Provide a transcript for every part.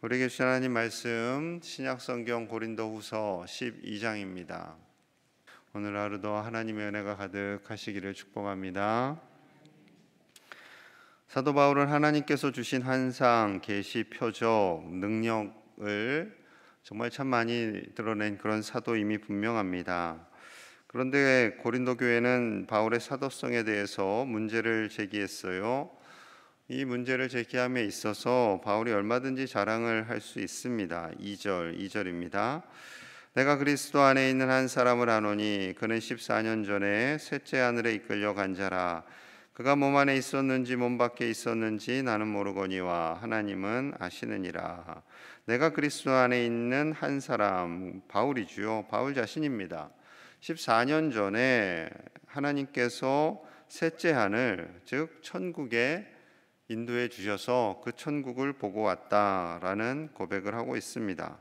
우리에게 주신 하나님 말씀 신약성경 고린도후서 12장입니다. 오늘 하루도 하나님의 은혜가 가득하시기를 축복합니다. 사도 바울은 하나님께서 주신 환상, 계시, 표적, 능력을 정말 참 많이 드러낸 그런 사도임이 분명합니다. 그런데 고린도 교회는 바울의 사도성에 대해서 문제를 제기했어요. 이 문제를 제기함에 있어서 바울이 얼마든지 자랑을 할 수 있습니다. 2절입니다. 내가 그리스도 안에 있는 한 사람을 아노니 그는 14년 전에 셋째 하늘에 이끌려 간 자라. 그가 몸 안에 있었는지 몸 밖에 있었는지 나는 모르거니와 하나님은 아시느니라. 내가 그리스도 안에 있는 한 사람, 바울이지요. 바울 자신입니다. 14년 전에 하나님께서 셋째 하늘, 즉 천국에 인도해 주셔서 그 천국을 보고 왔다라는 고백을 하고 있습니다.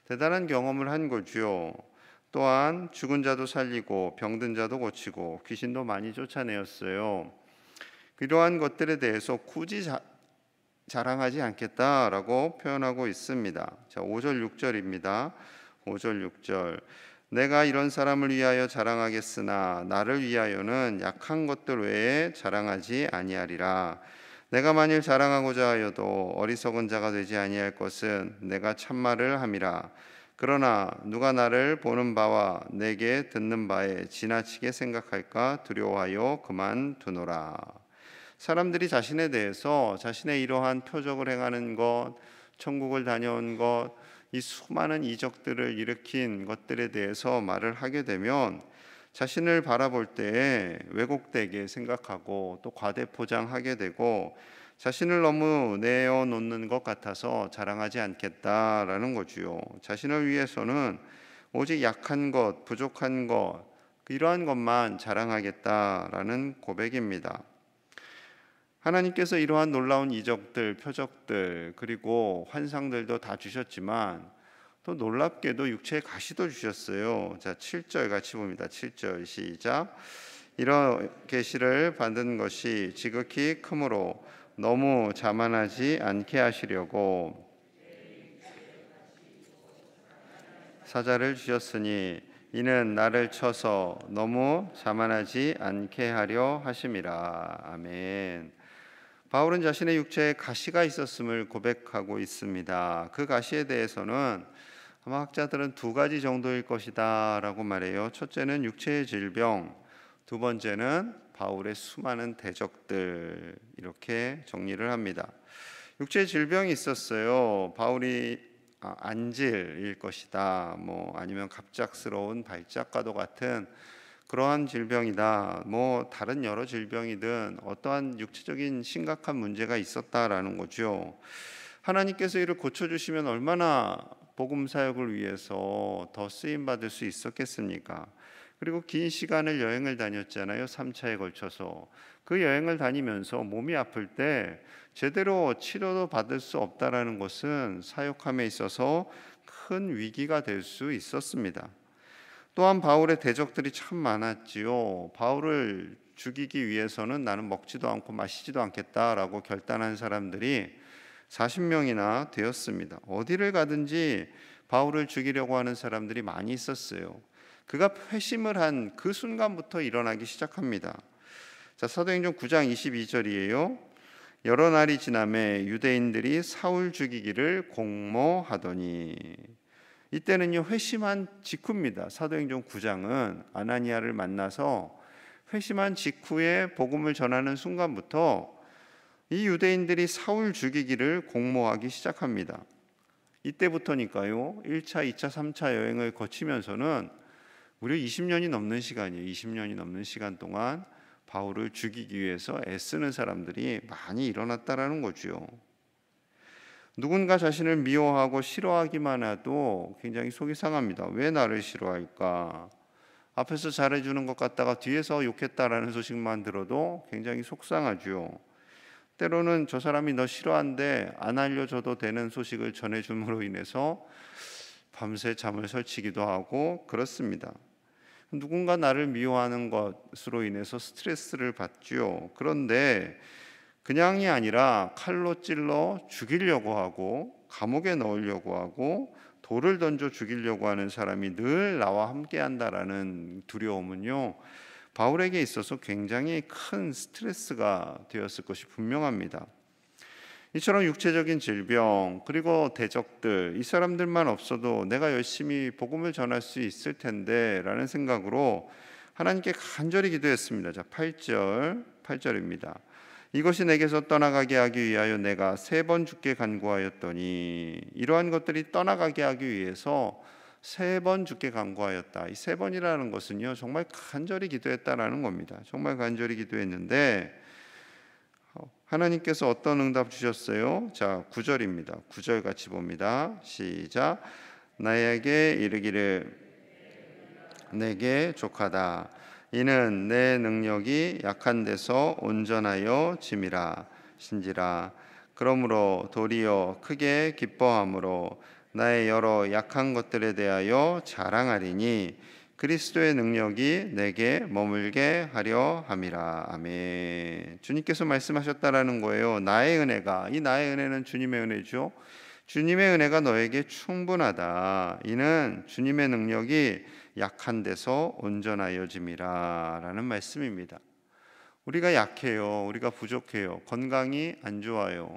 대단한 경험을 한 거죠. 또한 죽은 자도 살리고 병든 자도 고치고 귀신도 많이 쫓아내었어요. 이러한 것들에 대해서 굳이 자랑하지 않겠다라고 표현하고 있습니다. 자, 5절 6절입니다. 5절 6절. 내가 이런 사람을 위하여 자랑하겠으나 나를 위하여는 약한 것들 외에 자랑하지 아니하리라. 내가 만일 자랑하고자 하여도 어리석은 자가 되지 아니할 것은 내가 참말을 함이라. 그러나 누가 나를 보는 바와 내게 듣는 바에 지나치게 생각할까 두려워하여 그만두노라. 사람들이 자신에 대해서 자신의 이러한 표적을 행하는 것, 천국을 다녀온 것, 이 수많은 이적들을 일으킨 것들에 대해서 말을 하게 되면 자신을 바라볼 때에 왜곡되게 생각하고 또 과대포장하게 되고 자신을 너무 내어놓는 것 같아서 자랑하지 않겠다라는 거지요. 자신을 위해서는 오직 약한 것, 부족한 것, 이러한 것만 자랑하겠다라는 고백입니다. 하나님께서 이러한 놀라운 이적들, 표적들, 그리고 환상들도 다 주셨지만 또 놀랍게도 육체의 가시도 주셨어요. 자, 7절 같이 봅니다. 7절 시작. 이런 계시를 받은 것이 지극히 크므로 너무 자만하지 않게 하시려고 사자를 주셨으니 이는 나를 쳐서 너무 자만하지 않게 하려 하심이라. 아멘. 바울은 자신의 육체에 가시가 있었음을 고백하고 있습니다. 그 가시에 대해서는 아마 학자들은 두 가지 정도일 것이다 라고 말해요. 첫째는 육체의 질병, 두 번째는 바울의 수많은 대적들, 이렇게 정리를 합니다. 육체의 질병이 있었어요. 바울이 안질일 것이다, 아니면 갑작스러운 발작과도 같은 그러한 질병이다, 다른 여러 질병이든 어떠한 육체적인 심각한 문제가 있었다라는 거죠. 하나님께서 이를 고쳐주시면 얼마나 복음 사역을 위해서 더 쓰임받을 수 있었겠습니까? 그리고 긴 시간을 여행을 다녔잖아요. 3차에 걸쳐서. 그 여행을 다니면서 몸이 아플 때 제대로 치료도 받을 수 없다라는 것은 사역함에 있어서 큰 위기가 될 수 있었습니다. 또한 바울의 대적들이 참 많았지요. 바울을 죽이기 위해서는 나는 먹지도 않고 마시지도 않겠다라고 결단한 사람들이 40명이나 되었습니다. 어디를 가든지 바울을 죽이려고 하는 사람들이 많이 있었어요. 그가 회심을 한 그 순간부터 일어나기 시작합니다. 자, 사도행전 9장 22절이에요. 여러 날이 지나매 유대인들이 사울 죽이기를 공모하더니, 이때는요 회심한 직후입니다. 사도행전 9장은 아나니아를 만나서 회심한 직후에 복음을 전하는 순간부터 이 유대인들이 사울 죽이기를 공모하기 시작합니다. 이때부터니까요 1차, 2차, 3차 여행을 거치면서는 무려 20년이 넘는 시간이에요. 20년이 넘는 시간 동안 바울을 죽이기 위해서 애쓰는 사람들이 많이 일어났다라는 거죠. 누군가 자신을 미워하고 싫어하기만 해도 굉장히 속이 상합니다. 왜 나를 싫어할까? 앞에서 잘해주는 것 같다가 뒤에서 욕했다라는 소식만 들어도 굉장히 속상하죠. 때로는 저 사람이 너 싫어한데 안 알려줘도 되는 소식을 전해줌으로 인해서 밤새 잠을 설치기도 하고 그렇습니다. 누군가 나를 미워하는 것으로 인해서 스트레스를 받죠. 그런데 그냥이 아니라 칼로 찔러 죽이려고 하고 감옥에 넣으려고 하고 돌을 던져 죽이려고 하는 사람이 늘 나와 함께한다라는 두려움은요, 바울에게 있어서 굉장히 큰 스트레스가 되었을 것이 분명합니다. 이처럼 육체적인 질병 그리고 대적들, 이 사람들만 없어도 내가 열심히 복음을 전할 수 있을 텐데 라는 생각으로 하나님께 간절히 기도했습니다. 자, 8절입니다. 이것이 내게서 떠나가게 하기 위하여 내가 3번 주께 간구하였더니, 이러한 것들이 떠나가게 하기 위해서 3번 주께 간구하였다. 이 3번이라는 것은요, 정말 간절히 기도했다라는 겁니다. 정말 간절히 기도했는데 하나님께서 어떤 응답 주셨어요? 자, 9절입니다. 9절 같이 봅니다. 시작. 나에게 이르기를 내게 족하다. 이는 내 능력이 약한 데서 온전하여 짐이라. 신지라. 그러므로 도리어 크게 기뻐함으로 나의 여러 약한 것들에 대하여 자랑하리니 그리스도의 능력이 내게 머물게 하려 함이라. 아멘. 주님께서 말씀하셨다라는 거예요. 나의 은혜가, 이 나의 은혜는 주님의 은혜죠. 주님의 은혜가 너에게 충분하다. 이는 주님의 능력이 약한 데서 온전하여짐이라 라는 말씀입니다. 우리가 약해요. 우리가 부족해요. 건강이 안 좋아요.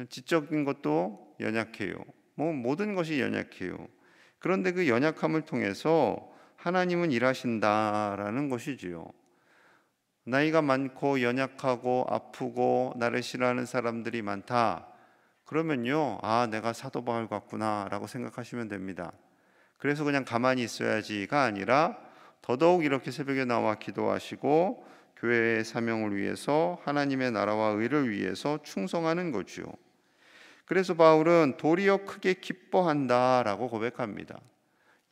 지적인 것도 연약해요. 모든 것이 연약해요. 그런데 그 연약함을 통해서 하나님은 일하신다라는 것이지요. 나이가 많고 연약하고 아프고 나를 싫어하는 사람들이 많다. 그러면요, 내가 사도 바울 같구나 라고 생각하시면 됩니다. 그래서 그냥 가만히 있어야지가 아니라 더더욱 이렇게 새벽에 나와 기도하시고 교회의 사명을 위해서, 하나님의 나라와 의를 위해서 충성하는 거죠. 그래서 바울은 도리어 크게 기뻐한다라고 고백합니다.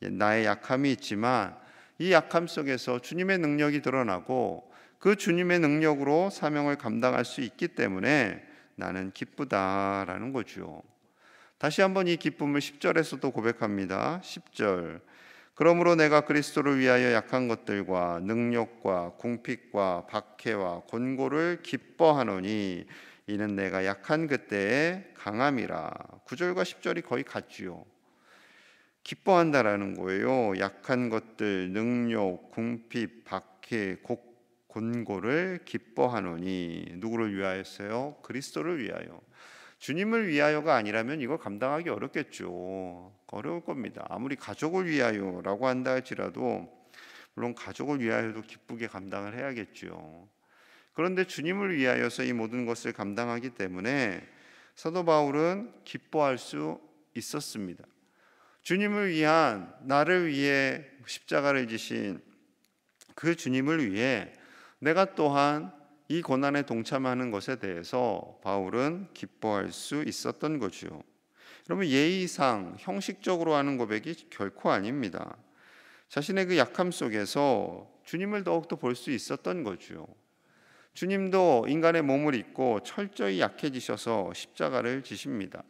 나의 약함이 있지만 이 약함 속에서 주님의 능력이 드러나고 그 주님의 능력으로 사명을 감당할 수 있기 때문에 나는 기쁘다라는 거죠. 다시 한번 이 기쁨을 10절에서도 고백합니다. 10절. 그러므로 내가 그리스도를 위하여 약한 것들과 능력과 궁핍과 박해와 곤고를 기뻐하노니 이는 내가 약한 그때의 강함이라. 9절과 10절이 거의 같지요. 기뻐한다라는 거예요. 약한 것들, 능력, 궁핍, 박해, 곤고를 기뻐하노니. 누구를 위하였어요? 그리스도를 위하여. 주님을 위하여가 아니라면 이걸 감당하기 어렵겠죠. 어려울 겁니다. 아무리 가족을 위하여라고 한다 할지라도, 물론 가족을 위하여도 기쁘게 감당을 해야겠죠. 그런데 주님을 위하여서 이 모든 것을 감당하기 때문에 사도 바울은 기뻐할 수 있었습니다. 주님을 위한, 나를 위해 십자가를 지신 그 주님을 위해 내가 또한 이 고난에 동참하는 것에 대해서 바울은 기뻐할 수 있었던 거죠. 여러분, 예의상 형식적으로 하는 고백이 결코 아닙니다. 자신의 그 약함 속에서 주님을 더욱더 볼 수 있었던 거죠. 주님도 인간의 몸을 입고 철저히 약해지셔서 십자가를 지십니다.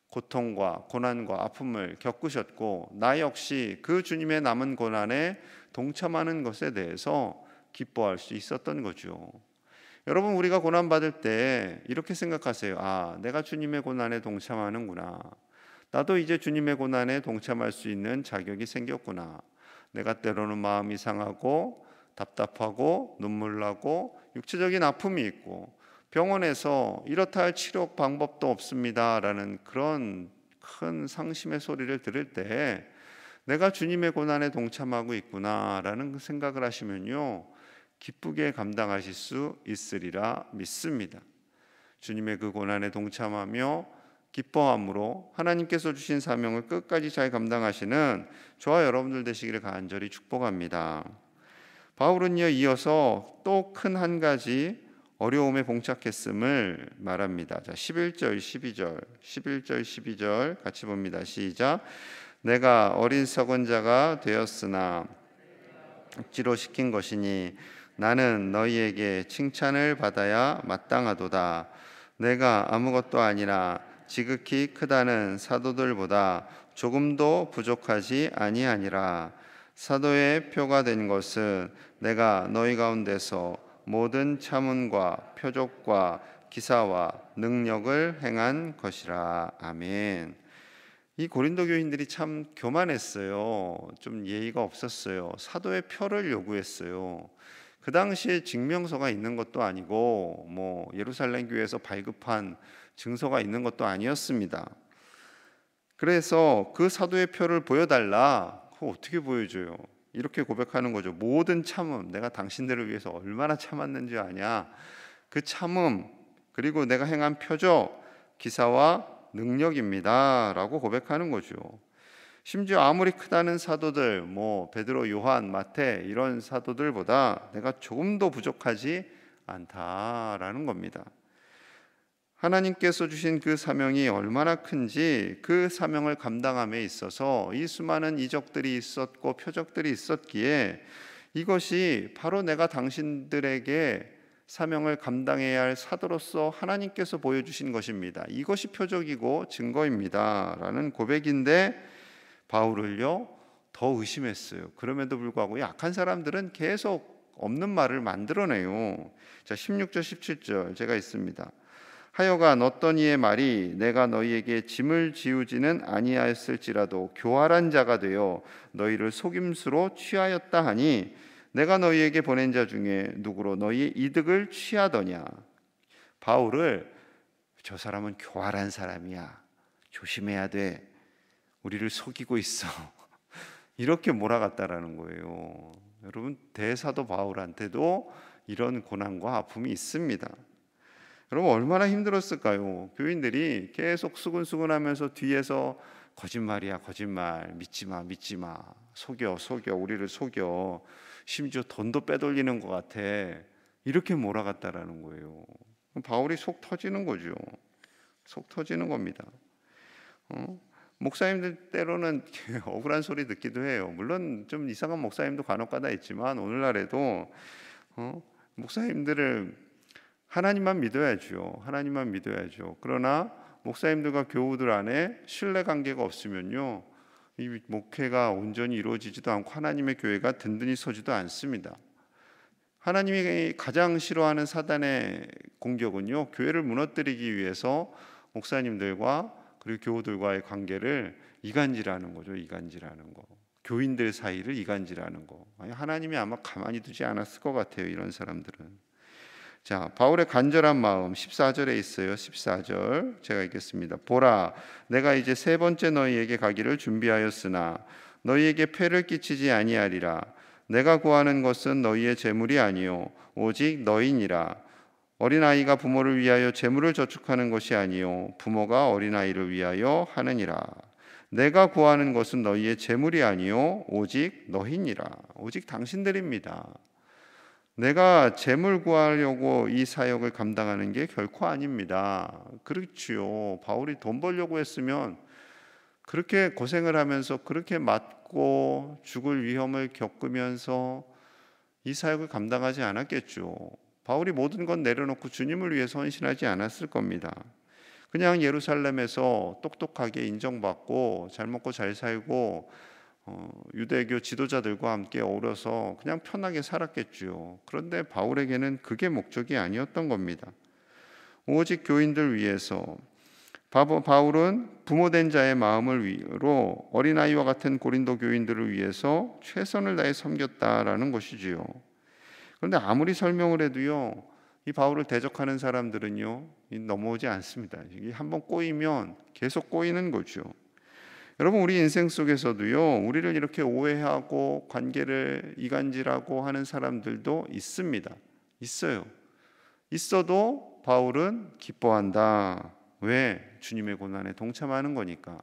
고통과 고난과 아픔을 겪으셨고 나 역시 그 주님의 남은 고난에 동참하는 것에 대해서 기뻐할 수 있었던 거죠. 여러분, 우리가 고난받을 때 이렇게 생각하세요. 내가 주님의 고난에 동참하는구나. 나도 이제 주님의 고난에 동참할 수 있는 자격이 생겼구나. 내가 때로는 마음이 상하고 답답하고 눈물 나고 육체적인 아픔이 있고 병원에서 이렇다 할 치료 방법도 없습니다라는 그런 큰 상심의 소리를 들을 때 내가 주님의 고난에 동참하고 있구나라는 생각을 하시면요, 기쁘게 감당하실 수 있으리라 믿습니다. 주님의 그 고난에 동참하며 기뻐함으로 하나님께서 주신 사명을 끝까지 잘 감당하시는 저와 여러분들 되시기를 간절히 축복합니다. 바울은요, 이어서 또 큰 한 가지 어려움에 봉착했음을 말합니다. 자, 11절 12절 같이 봅니다. 시작. 내가 어린 서건자가 되었으나 억지로 시킨 것이니 나는 너희에게 칭찬을 받아야 마땅하도다. 내가 아무것도 아니라 지극히 크다는 사도들보다 조금도 부족하지 아니하니라. 사도의 표가 된 것은 내가 너희 가운데서 모든 차문과 표적과 기사와 능력을 행한 것이라. 아멘. 이 고린도 교인들이 참 교만했어요. 좀 예의가 없었어요. 사도의 표를 요구했어요. 그 당시에 증명서가 있는 것도 아니고 예루살렘 교회에서 발급한 증서가 있는 것도 아니었습니다. 그래서 그 사도의 표를 보여달라. 그거 어떻게 보여줘요? 이렇게 고백하는 거죠. 모든 참음, 내가 당신들을 위해서 얼마나 참았는지 아냐. 그 참음, 그리고 내가 행한 표적, 기사와 능력입니다 라고 고백하는 거죠. 심지어 아무리 크다는 사도들, 베드로, 요한, 마태 이런 사도들보다 내가 조금 더 부족하지 않다라는 겁니다. 하나님께서 주신 그 사명이 얼마나 큰지, 그 사명을 감당함에 있어서 이 수많은 이적들이 있었고 표적들이 있었기에 이것이 바로 내가 당신들에게 사명을 감당해야 할 사도로서 하나님께서 보여주신 것입니다. 이것이 표적이고 증거입니다 라는 고백인데, 바울을요 더 의심했어요. 그럼에도 불구하고 약한 사람들은 계속 없는 말을 만들어내요. 자, 16절 17절 제가 있습니다. 하여간 어떤 이의 말이 내가 너희에게 짐을 지우지는 아니하였을지라도 교활한 자가 되어 너희를 속임수로 취하였다 하니 내가 너희에게 보낸 자 중에 누구로 너희의 이득을 취하더냐. 바울을 저 사람은 교활한 사람이야, 조심해야 돼, 우리를 속이고 있어 이렇게 몰아갔다라는 거예요. 여러분, 대사도 바울한테도 이런 고난과 아픔이 있습니다. 여러분, 얼마나 힘들었을까요? 교인들이 계속 수근수근하면서 뒤에서 거짓말이야, 거짓말, 믿지마, 믿지마, 속여, 우리를 속여, 심지어 돈도 빼돌리는 것 같아, 이렇게 몰아갔다라는 거예요. 바울이 속 터지는 거죠. 속 터지는 겁니다. 목사님들 때로는 억울한 소리 듣기도 해요. 물론 좀 이상한 목사님도 간혹가다 있지만 오늘날에도 목사님들을 하나님만 믿어야죠. 하나님만 믿어야죠. 그러나 목사님들과 교우들 안에 신뢰관계가 없으면요, 이 목회가 온전히 이루어지지도 않고 하나님의 교회가 든든히 서지도 않습니다. 하나님이 가장 싫어하는 사단의 공격은요, 교회를 무너뜨리기 위해서 목사님들과 그리고 교우들과의 관계를 이간질하는 거죠. 이간질하는 거. 교인들 사이를 이간질하는 거. 하나님이 아마 가만히 두지 않았을 것 같아요, 이런 사람들은. 자, 바울의 간절한 마음 14절에 있어요. 14절 제가 읽겠습니다. 보라, 내가 이제 세 번째 너희에게 가기를 준비하였으나 너희에게 폐를 끼치지 아니하리라. 내가 구하는 것은 너희의 재물이 아니요 오직 너희니라. 어린아이가 부모를 위하여 재물을 저축하는 것이 아니요 부모가 어린아이를 위하여 하느니라. 내가 구하는 것은 너희의 재물이 아니요 오직 너희니라. 오직 당신들입니다. 내가 재물 구하려고 이 사역을 감당하는 게 결코 아닙니다. 그렇지요. 바울이 돈 벌려고 했으면 그렇게 고생을 하면서 그렇게 맞고 죽을 위험을 겪으면서 이 사역을 감당하지 않았겠죠. 바울이 모든 건 내려놓고 주님을 위해서 헌신하지 않았을 겁니다. 그냥 예루살렘에서 똑똑하게 인정받고 잘 먹고 잘 살고 유대교 지도자들과 함께 어울려서 그냥 편하게 살았겠죠. 그런데 바울에게는 그게 목적이 아니었던 겁니다. 오직 교인들 위해서. 바울은 부모된 자의 마음을 위로 어린아이와 같은 고린도 교인들을 위해서 최선을 다해 섬겼다라는 것이지요. 그런데 아무리 설명을 해도요, 이 바울을 대적하는 사람들은요 넘어오지 않습니다. 이게 한번 꼬이면 계속 꼬이는 거죠. 여러분, 우리 인생 속에서도요, 우리를 이렇게 오해하고 관계를 이간질하고 하는 사람들도 있습니다. 있어요. 있어도 바울은 기뻐한다. 왜? 주님의 고난에 동참하는 거니까.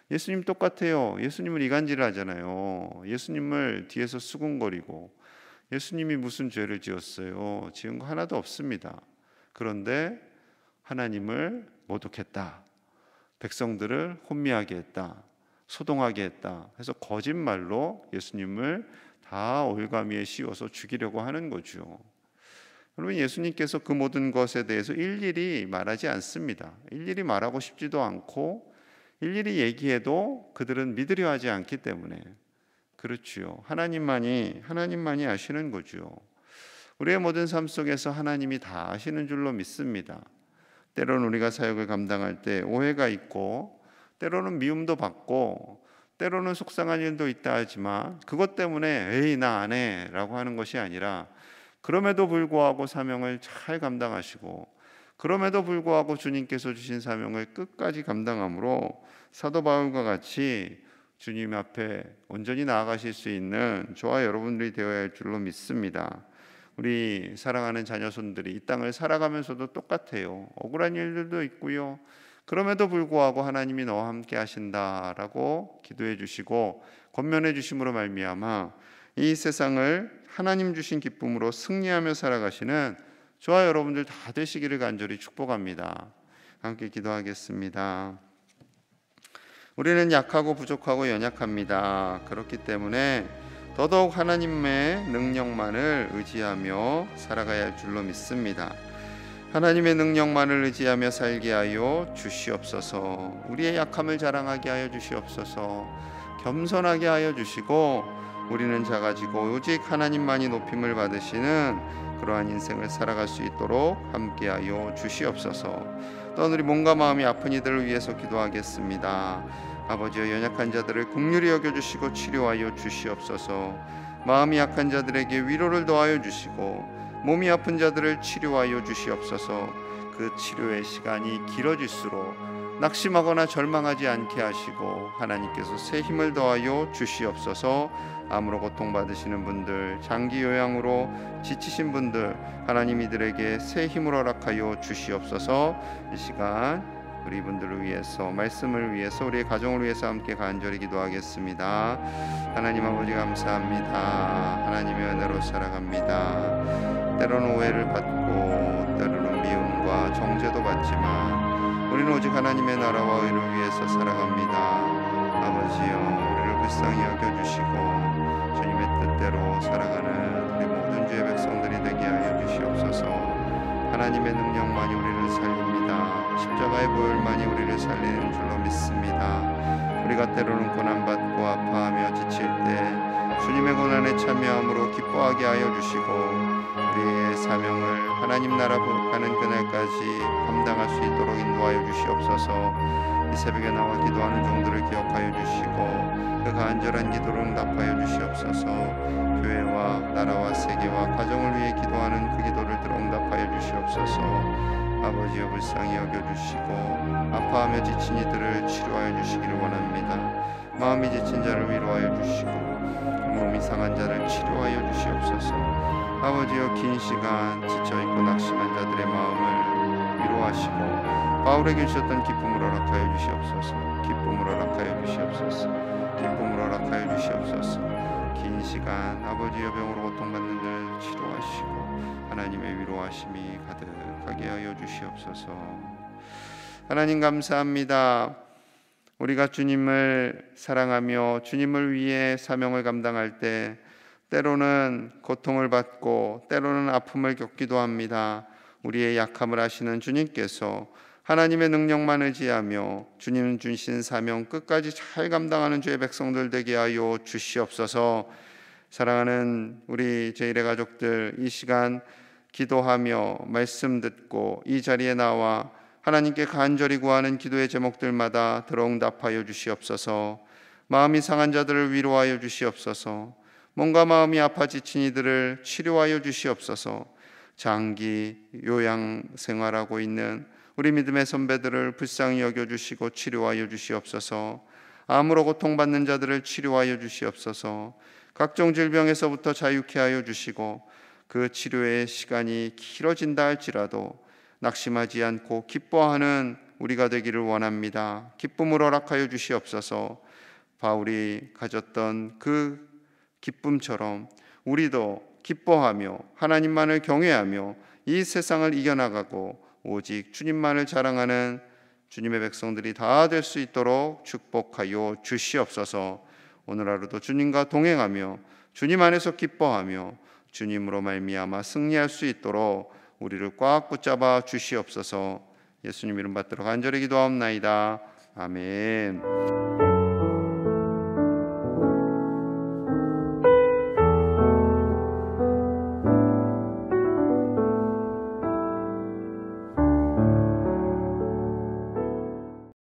예수님 똑같아요. 예수님을 이간질을 하잖아요. 예수님을 뒤에서 수군거리고, 예수님이 무슨 죄를 지었어요? 지은 거 하나도 없습니다. 그런데 하나님을 모독했다, 백성들을 혼미하게 했다, 소동하게 했다 해서 거짓말로 예수님을 다 올가미에 씌워서 죽이려고 하는 거죠. 여러분, 예수님께서 그 모든 것에 대해서 일일이 말하지 않습니다. 일일이 말하고 싶지도 않고 일일이 얘기해도 그들은 믿으려 하지 않기 때문에 그렇지요. 하나님만이 아시는 거죠. 우리의 모든 삶 속에서 하나님이 다 아시는 줄로 믿습니다. 때로는 우리가 사역을 감당할 때 오해가 있고, 때로는 미움도 받고, 때로는 속상한 일도 있다 하지만 그것 때문에 에이 나 안 해 라고 하는 것이 아니라, 그럼에도 불구하고 사명을 잘 감당하시고, 그럼에도 불구하고 주님께서 주신 사명을 끝까지 감당함으로 사도 바울과 같이 주님 앞에 온전히 나아가실 수 있는 저와 여러분들이 되어야 할 줄로 믿습니다. 우리 사랑하는 자녀손들이 이 땅을 살아가면서도 똑같아요. 억울한 일들도 있고요. 그럼에도 불구하고 하나님이 너와 함께 하신다라고 기도해 주시고 권면해 주심으로 말미암아 이 세상을 하나님 주신 기쁨으로 승리하며 살아가시는 저와 여러분들 다 되시기를 간절히 축복합니다. 함께 기도하겠습니다. 우리는 약하고 부족하고 연약합니다. 그렇기 때문에 더더욱 하나님의 능력만을 의지하며 살아가야 할 줄로 믿습니다. 하나님의 능력만을 의지하며 살게 하여 주시옵소서. 우리의 약함을 자랑하게 하여 주시옵소서. 겸손하게 하여 주시고 우리는 작아지고 오직 하나님만이 높임을 받으시는 그러한 인생을 살아갈 수 있도록 함께하여 주시옵소서. 또한 우리 몸과 마음이 아픈 이들을 위해서 기도하겠습니다. 아버지여, 연약한 자들을 긍휼히 여겨주시고 치료하여 주시옵소서. 마음이 약한 자들에게 위로를 더하여 주시고 몸이 아픈 자들을 치료하여 주시옵소서. 그 치료의 시간이 길어질수록 낙심하거나 절망하지 않게 하시고 하나님께서 새 힘을 더하여 주시옵소서. 암으로 고통받으시는 분들, 장기 요양으로 지치신 분들, 하나님 이들에게 새 힘을 허락하여 주시옵소서. 이 시간 우리 이분들을 위해서, 말씀을 위해서, 우리의 가정을 위해서 함께 간절히 기도하겠습니다. 하나님 아버지 감사합니다. 하나님의 은혜로 살아갑니다. 때로는 오해를 받고 때로는 미움과 정죄도 받지만 우리는 오직 하나님의 나라와 의를 위해서 살아갑니다. 아버지여, 우리를 불쌍히 여겨주시고 주님의 뜻대로 살아가는 우리 모든 주의 백성들이 되게 하여 주시옵소서. 하나님의 능력만이 우리를 살립니다. 십자가의 보혈만이 우리를 살리는 줄로 믿습니다. 우리가 때로는 고난받고 아파하며 지칠 때 주님의 고난에 참여함으로 기뻐하게 하여 주시고 우리의 사명을 하나님 나라 가는 그날까지 감당할 수 있도록 인도하여 주시옵소서. 이 새벽에 나와 기도하는 종들을 기억하여 주시고 그 간절한 기도를 응답하여 주시옵소서. 교회와 나라와 세계와 가정을 위해 기도하는 그 기도를 들어 응답하여 주시옵소서. 아버지여, 불쌍히 여겨주시고 아파하며 지친 이들을 치료하여 주시기를 원합니다. 마음이 지친 자를 위로하여 주시고 몸이 상한 자를 치료하여 주시옵소서. 아버지여, 긴 시간 지쳐있고 낙심한 자들의 마음을 위로하시고 바울에게 주셨던 기쁨을 허락하여 주시옵소서. 기쁨을 허락하여 주시옵소서. 기쁨을 허락하여 주시옵소서. 긴 시간 아버지여, 병으로 고통받는 자를 치료하시고 하나님의 위로하심이 가득하게 하여 주시옵소서. 하나님 감사합니다. 우리가 주님을 사랑하며 주님을 위해 사명을 감당할 때 때로는 고통을 받고 때로는 아픔을 겪기도 합니다. 우리의 약함을 아시는 주님께서 하나님의 능력만 의지하며 주님 주신 사명 끝까지 잘 감당하는 주의 백성들 되게 하여 주시옵소서. 사랑하는 우리 제1의 가족들, 이 시간 기도하며 말씀 듣고 이 자리에 나와 하나님께 간절히 구하는 기도의 제목들마다 들어 응답하여 주시옵소서. 마음이 상한 자들을 위로하여 주시옵소서. 몸과 마음이 아파 지친 이들을 치료하여 주시옵소서. 장기 요양 생활하고 있는 우리 믿음의 선배들을 불쌍히 여겨주시고 치료하여 주시옵소서. 암으로 고통받는 자들을 치료하여 주시옵소서. 각종 질병에서부터 자유케 하여 주시고 그 치료의 시간이 길어진다 할지라도 낙심하지 않고 기뻐하는 우리가 되기를 원합니다. 기쁨을 허락하여 주시옵소서. 바울이 가졌던 그 기쁨처럼 우리도 기뻐하며 하나님만을 경외하며 이 세상을 이겨나가고 오직 주님만을 자랑하는 주님의 백성들이 다 될 수 있도록 축복하여 주시옵소서. 오늘 하루도 주님과 동행하며 주님 안에서 기뻐하며 주님으로 말미암아 승리할 수 있도록 우리를 꽉 붙잡아 주시옵소서. 예수님 이름 받들어 간절히 기도하옵나이다. 아멘.